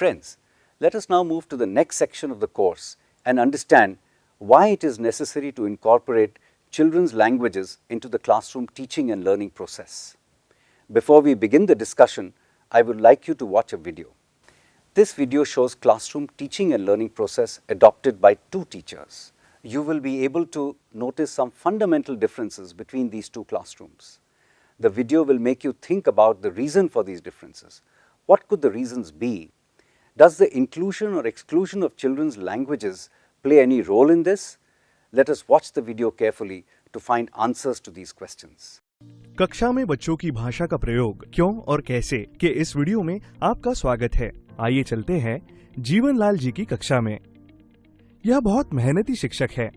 Friends, let us now move to the next section of the course and understand why it is necessary to incorporate children's languages into the classroom teaching and learning process. Before we begin the discussion, I would like you to watch a video. This video shows classroom teaching and learning process adopted by two teachers. You will be able to notice some fundamental differences between these two classrooms. The video will make you think about the reason for these differences. What could the reasons be? Does the inclusion or exclusion of children's languages play any role in this? Let us watch the video carefully to find answers to these questions. कक्षा में बच्चों की भाषा का प्रयोग क्यों और कैसे के इस वीडियो में आपका स्वागत है। आइए चलते हैं जीवन लाल जी की कक्षा में। यह बहुत मेहनती शिक्षक है।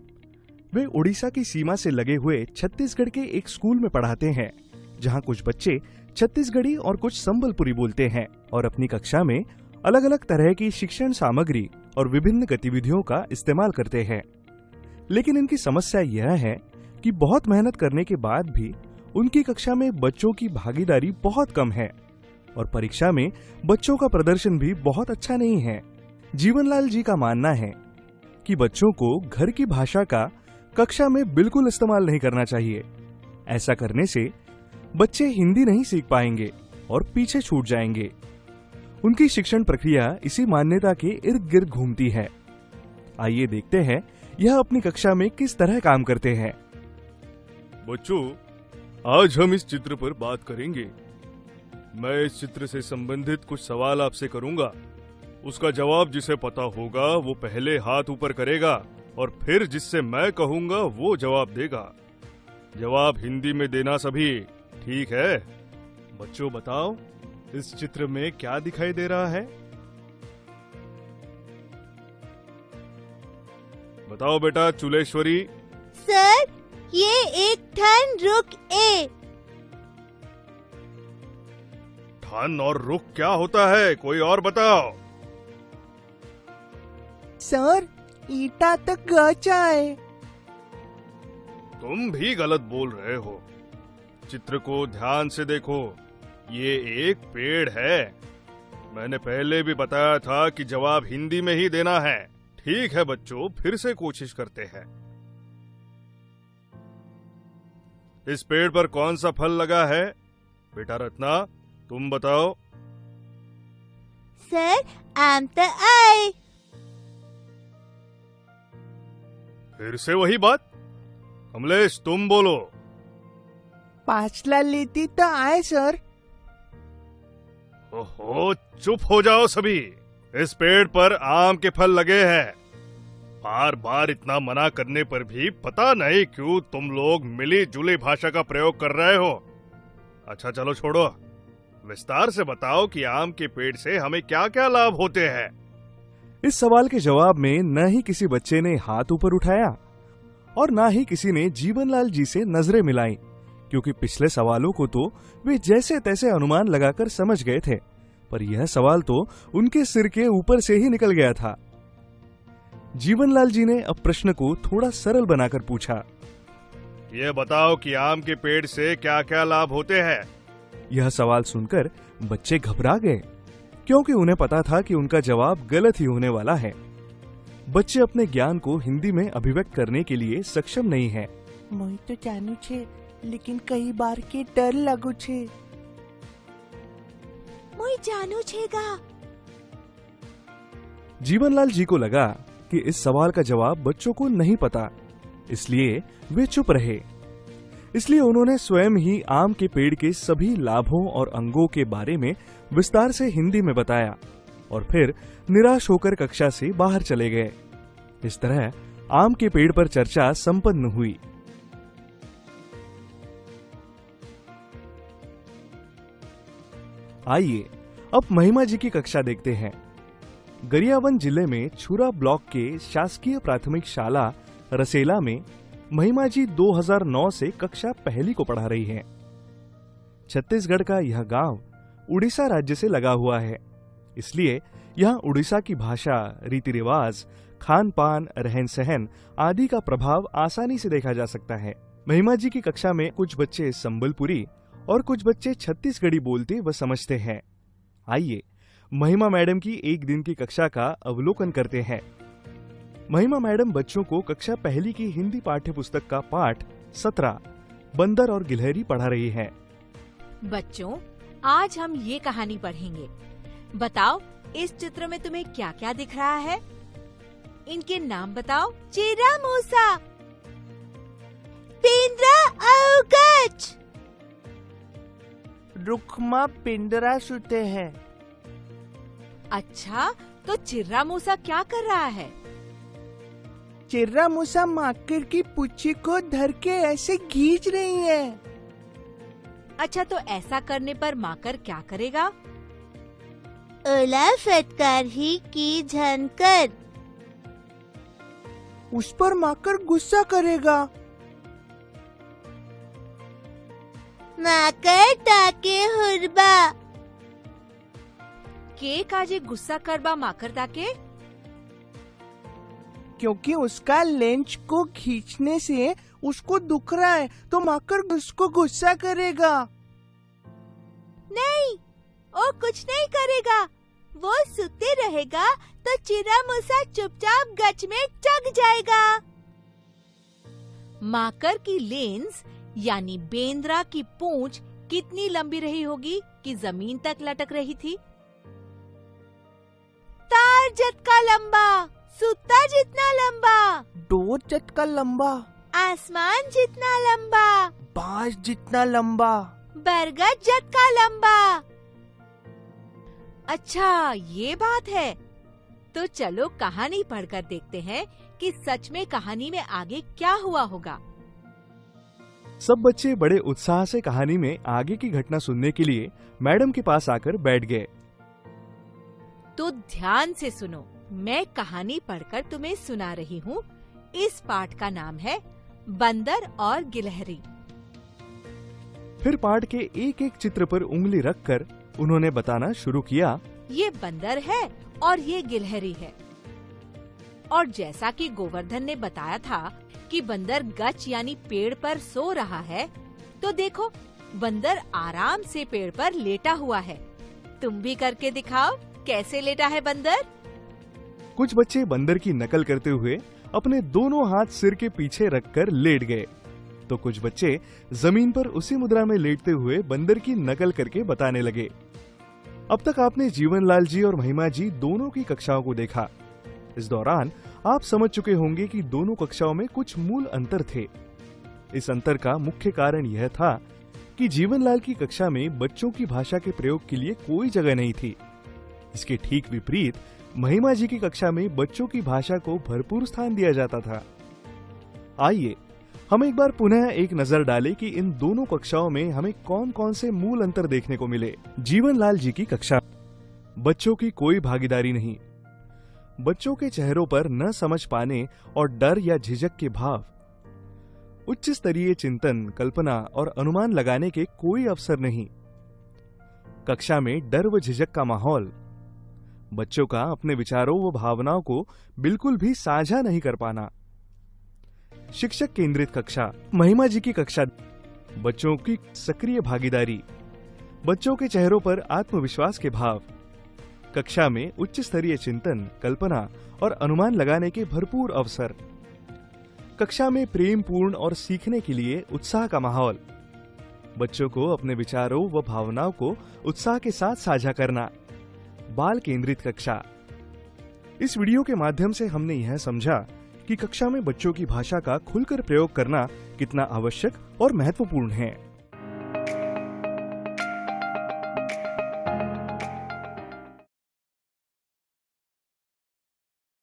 वे उड़ीसा की सीमा से लगे हुए छत्तीसगढ़ के एक स्कूल में पढ़ाते हैं, जहां कुछ बच्चे छत्तीसगढ़ी और कुछ संबलपुरी बोलते हैं और अपनी कक्षा में अलग अलग तरह की शिक्षण सामग्री और विभिन्न गतिविधियों का इस्तेमाल करते हैं। लेकिन इनकी समस्या यह है कि बहुत मेहनत करने के बाद भी उनकी कक्षा में बच्चों की भागीदारी बहुत कम है और परीक्षा में बच्चों का प्रदर्शन भी बहुत अच्छा नहीं है। जीवनलाल जी का मानना है कि बच्चों को घर की भाषा का कक्षा में बिल्कुल इस्तेमाल नहीं करना चाहिए। ऐसा करने से बच्चे हिंदी नहीं सीख पाएंगे और पीछे छूट जाएंगे। उनकी शिक्षण प्रक्रिया इसी मान्यता के इर्द गिर्द घूमती है। आइए देखते हैं यह अपनी कक्षा में किस तरह काम करते हैं। बच्चों, आज हम इस चित्र पर बात करेंगे। मैं इस चित्र से संबंधित कुछ सवाल आपसे करूंगा। उसका जवाब जिसे पता होगा वो पहले हाथ ऊपर करेगा और फिर जिससे मैं कहूंगा वो जवाब देगा। जवाब हिंदी में देना सभी, ठीक है? बच्चों बताओ, इस चित्र में क्या दिखाई दे रहा है? बताओ बेटा चुलेश्वरी। सर, ये एक ठन रुक ए। ठन और रुक क्या होता है, कोई और बताओ। सर, ईटा तक गचा है। तुम भी गलत बोल रहे हो। चित्र को ध्यान से देखो, ये एक पेड़ है। मैंने पहले भी बताया था कि जवाब हिंदी में ही देना है। ठीक है बच्चों, फिर से कोशिश करते हैं। इस पेड़ पर कौन सा फल लगा है? बेटा रत्ना, तुम बताओ। सर, आम त आए। फिर से वही बात। कमलेश, तुम बोलो। पाचला लेती तो आए सर। ओहो, चुप हो जाओ सभी। इस पेड़ पर आम के फल लगे हैं। बार बार इतना मना करने पर भी पता नहीं क्यों तुम लोग मिली जुली भाषा का प्रयोग कर रहे हो। अच्छा चलो छोड़ो, विस्तार से बताओ कि आम के पेड़ से हमें क्या क्या लाभ होते हैं। इस सवाल के जवाब में न ही किसी बच्चे ने हाथ ऊपर उठाया और न ही किसी ने जीवनलाल जी से नजरें मिलाई, क्योंकि पिछले सवालों को तो वे जैसे तैसे अनुमान लगाकर समझ गए थे, पर यह सवाल तो उनके सिर के ऊपर से ही निकल गया था। जीवनलाल जी ने अब प्रश्न को थोड़ा सरल बनाकर पूछा, ये बताओ कि आम के पेड़ से क्या क्या लाभ होते हैं। यह सवाल सुनकर बच्चे घबरा गए, क्योंकि उन्हें पता था कि उनका जवाब गलत ही होने वाला है। बच्चे अपने ज्ञान को हिंदी में अभिव्यक्त करने के लिए सक्षम नहीं हैं। मैं तो जानू छे, लेकिन कई बार के डर लगू छे। मैं जानू छेगा। जीवनलाल जी को लगा कि इस सवाल का जवाब बच्चों को नहीं पता, इसलिए वे चुप रहे। इसलिए उन्होंने स्वयं ही आम के पेड़ के सभी लाभों और अंगों के बारे में विस्तार से हिंदी में बताया और फिर निराश होकर कक्षा से बाहर चले गए। इस तरह आम के पेड़ पर चर्चा संपन्न हुई। आइए अब महिमा जी की कक्षा देखते हैं। गरियाबंद जिले में छुरा ब्लॉक के शासकीय प्राथमिक शाला रसेला में महिमा जी 2009 से कक्षा पहली को पढ़ा रही हैं। छत्तीसगढ़ का यह गांव उड़ीसा राज्य से लगा हुआ है, इसलिए यहाँ उड़ीसा की भाषा, रीति रिवाज, खान पान, रहन सहन आदि का प्रभाव आसानी से देखा जा सकता है। महिमा जी की कक्षा में कुछ बच्चे संबलपुरी और कुछ बच्चे छत्तीसगढ़ी बोलते व समझते हैं। आइए महिमा मैडम की एक दिन की कक्षा का अवलोकन करते हैं। महिमा मैडम बच्चों को कक्षा पहली की हिंदी पाठ्य पुस्तक का पाठ 17 बंदर और गिलहरी पढ़ा रही हैं। बच्चों, आज हम ये कहानी पढ़ेंगे। बताओ, इस चित्र में तुम्हें क्या क्या दिख रहा है? इनके नाम बताओ। चिरा मूसा, पेंद्रा और गच। रुखमा पिंडरा सुते हैं। अच्छा, तो चिर्रा मूसा क्या कर रहा है? चिर्रा मूसा माकर की पूंछी को धर के ऐसे खींच रही है। अच्छा, तो ऐसा करने पर माकर क्या करेगा? ओला फटकार ही की झनकर। उस पर माकर गुस्सा करेगा। माकर ताके हुरबा। के काजे गुस्सा करबा माकर ताके? क्योंकि उसका लेंच को खींचने से उसको दुख रहा है, तो माकर उसको गुस्सा करेगा। नहीं, वो कुछ नहीं करेगा। वो सुते रहेगा तो चिरा मूसा चुपचाप गच में चग जाएगा। माकर की लेंस यानी बेंद्रा की पूंछ कितनी लंबी रही होगी कि जमीन तक लटक रही थी? तार झटका लंबा, सुत्ता जितना लंबा, डोर चटका लंबा, आसमान जितना लंबा, बांस जितना लंबा, बरगद झटका लंबा। अच्छा, ये बात है। तो चलो कहानी पढ़कर देखते हैं कि सच में कहानी में आगे क्या हुआ होगा। सब बच्चे बड़े उत्साह से कहानी में आगे की घटना सुनने के लिए मैडम के पास आकर बैठ गए। तो ध्यान से सुनो, मैं कहानी पढ़कर तुम्हें सुना रही हूँ। इस पाठ का नाम है बंदर और गिलहरी। फिर पाठ के एक एक चित्र पर उंगली रखकर उन्होंने बताना शुरू किया। ये बंदर है और ये गिलहरी है। और जैसा कि गोवर्धन ने बताया था कि बंदर गच यानी पेड़ पर सो रहा है, तो देखो बंदर आराम से पेड़ पर लेटा हुआ है। तुम भी करके दिखाओ, कैसे लेटा है बंदर? कुछ बच्चे बंदर की नकल करते हुए अपने दोनों हाथ सिर के पीछे रखकर लेट गए, तो कुछ बच्चे जमीन पर उसी मुद्रा में लेटते हुए बंदर की नकल करके बताने लगे। अब तक आपने जीवनलाल जी और महिमा जी दोनों की कक्षाओं को देखा। इस दौरान आप समझ चुके होंगे कि दोनों कक्षाओं में कुछ मूल अंतर थे। इस अंतर का मुख्य कारण यह था कि जीवनलाल की कक्षा में बच्चों की भाषा के प्रयोग के लिए कोई जगह नहीं थी। इसके ठीक विपरीत महिमा जी की कक्षा में बच्चों की भाषा को भरपूर स्थान दिया जाता था। आइए हम एक बार पुनः एक नजर डालें कि इन दोनों कक्षाओं में हमें कौन कौन से मूल अंतर देखने को मिले। जीवनलाल जी की कक्षा, बच्चों की कोई भागीदारी नहीं। बच्चों के चेहरों पर न समझ पाने और डर या झिझक के भाव। उच्च स्तरीय चिंतन, कल्पना और अनुमान लगाने के कोई अवसर नहीं। कक्षा में डर व झिझक का माहौल। बच्चों का अपने विचारों व भावनाओं को बिल्कुल भी साझा नहीं कर पाना। शिक्षक केंद्रित कक्षा, महिमा जी की कक्षा, बच्चों की सक्रिय भागीदारी, बच्चों के चेहरों पर आत्मविश्वास के भाव। कक्षा में उच्च स्तरीय चिंतन, कल्पना और अनुमान लगाने के भरपूर अवसर। कक्षा में प्रेमपूर्ण और सीखने के लिए उत्साह का माहौल। बच्चों को अपने विचारों व भावनाओं को उत्साह के साथ साझा करना। बाल केंद्रित कक्षा। इस वीडियो के माध्यम से हमने यह समझा कि कक्षा में बच्चों की भाषा का खुलकर प्रयोग करना कितना आवश्यक और महत्वपूर्ण है।